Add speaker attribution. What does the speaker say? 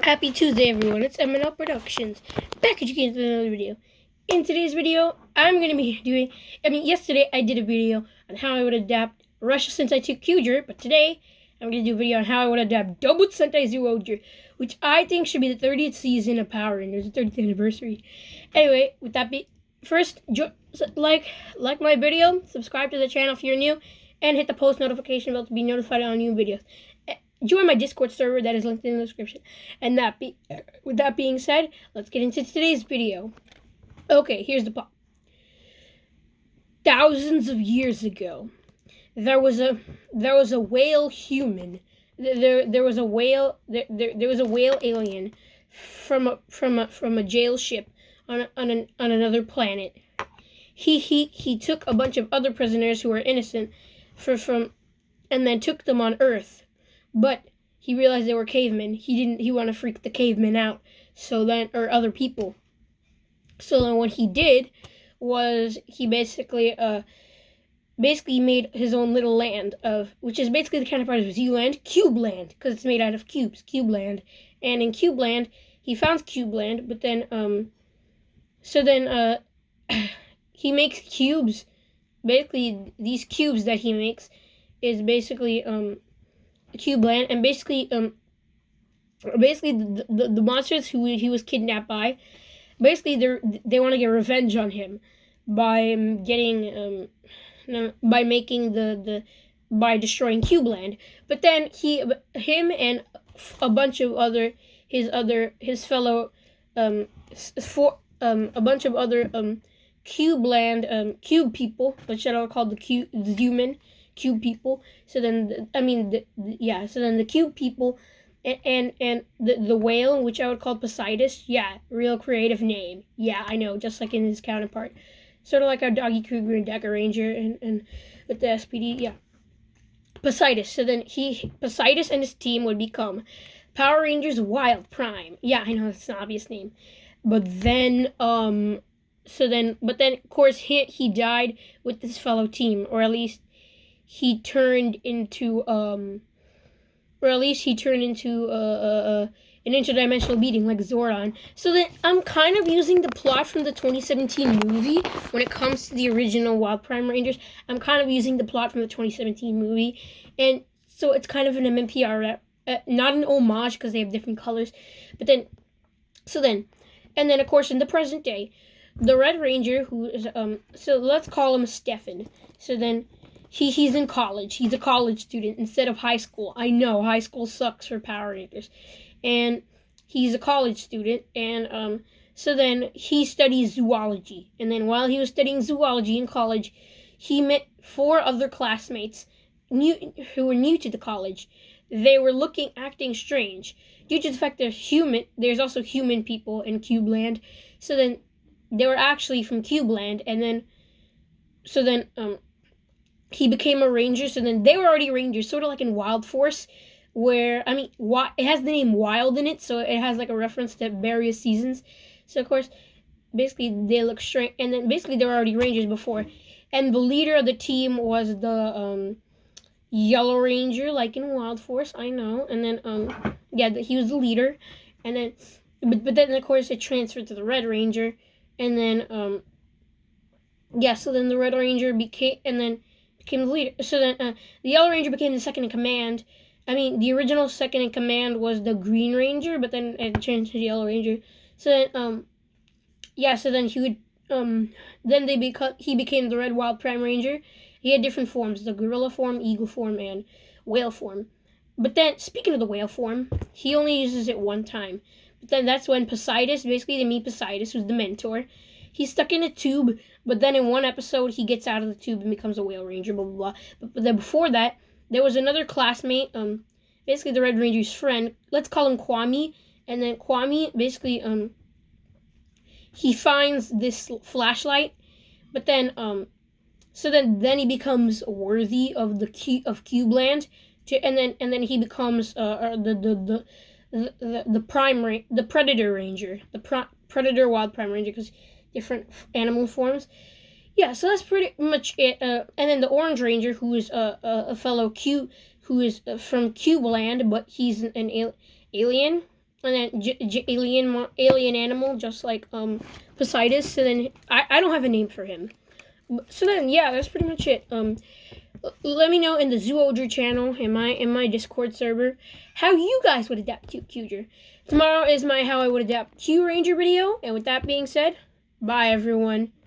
Speaker 1: Happy Tuesday, everyone. It's MNL Productions, back at you again with another video. In today's video, I'm going to be doing... yesterday I did a video on how I would adapt Russia Sentai ToQger, but today I'm going to do a video on how I would adapt Dobutsu Sentai Zyuohger, which I think should be the 30th season of Power Rangers, the 30th anniversary. Anyway, with that first, like my video, subscribe to the channel if you're new, and hit the post notification bell to be notified on new videos. Join my Discord server that is linked in the description. And with that being said, let's get into today's video. Okay, here's the plot. Thousands of years ago, there was a whale human. There was a whale alien from a jail ship on another planet. He took a bunch of other prisoners who were innocent and then took them on Earth. But he realized they were cavemen. He wanted to freak the cavemen out. Or other people. So then what he did was he basically made his own little land which is basically the counterpart of Z-Land, Cube Land, because it's made out of cubes, Cube Land. And in Cube Land, he found Cube Land, but then he makes cubes. Basically, these cubes that he makes is basically Cube Land, and basically the monsters who he was kidnapped by, basically they want to get revenge on him by by destroying Cube Land. But then him and a bunch of other a bunch of other Cube Land cube people, which are called the human cube people. So then the cube people and the whale, which I would call Poseidus. Yeah, real creative name. Yeah, I know, just like in his counterpart. Sort of like our Doggy Cougar and Deka Ranger and with the S.P.D. Yeah, Poseidus. So then Poseidus and his team would become Power Rangers Wild Prime. Yeah, I know, it's an obvious name. But then of course he died with this fellow team, or at least he turned into an interdimensional being like Zordon. So then I'm kind of using the plot from the 2017 movie when it comes to the original Wild Prime Rangers. I'm kind of using the plot from the 2017 movie, and so it's kind of an MMPR, not an homage because they have different colors. But then, and then of course in the present day, the Red Ranger, who is so let's call him Stefan. So then he's in college. He's a college student instead of high school. I know high school sucks for Power Rangers, and he's a college student. And so then he studies zoology. And then while he was studying zoology in college, he met 4 other classmates who were new to the college. They were acting strange due to the fact they're human. There's also human people in Cube Land. So then they were actually from Cube Land, and then he became a ranger. So then they were already rangers, sort of like in Wild Force, where it has the name Wild in it, so it has like a reference to various seasons. So of course, basically they look strange, and then basically they were already rangers before. And the leader of the team was the Yellow Ranger, like in Wild Force, I know. And then he was the leader, and then but then of course it transferred to the Red Ranger. And then, so then the Red Ranger became the leader. So then the Yellow Ranger became the second in command. The original second in command was the Green Ranger, but then it changed to the Yellow Ranger. So then, so then he became the Red Wild Prime Ranger. He had different forms: the gorilla form, eagle form, and whale form. But then, speaking of the whale form, he only uses it one time. But then that's when Poseidus, basically they meet Poseidus, who's the mentor. He's stuck in a tube, but then in one episode he gets out of the tube and becomes a whale ranger, blah, blah, blah. But then before that, there was another classmate, basically the Red Ranger's friend. Let's call him Kwame. And then Kwame, basically, he finds this flashlight, but then, then he becomes worthy of Cube Land, and then he becomes the Predator Ranger, the Predator Wild Prime Ranger, because different animal forms. Yeah, so that's pretty much it. And then the Orange Ranger, who is a fellow Q, who is from Cube Land, but he's an alien. and then alien animal, just like Poseidus. And then I don't have a name for him. So then, yeah, that's pretty much it. Let me know in the Zyuohger channel, in my Discord server, how you guys would adapt ToQger. Tomorrow is my how I would adapt Q Ranger video. And with that being said, bye everyone.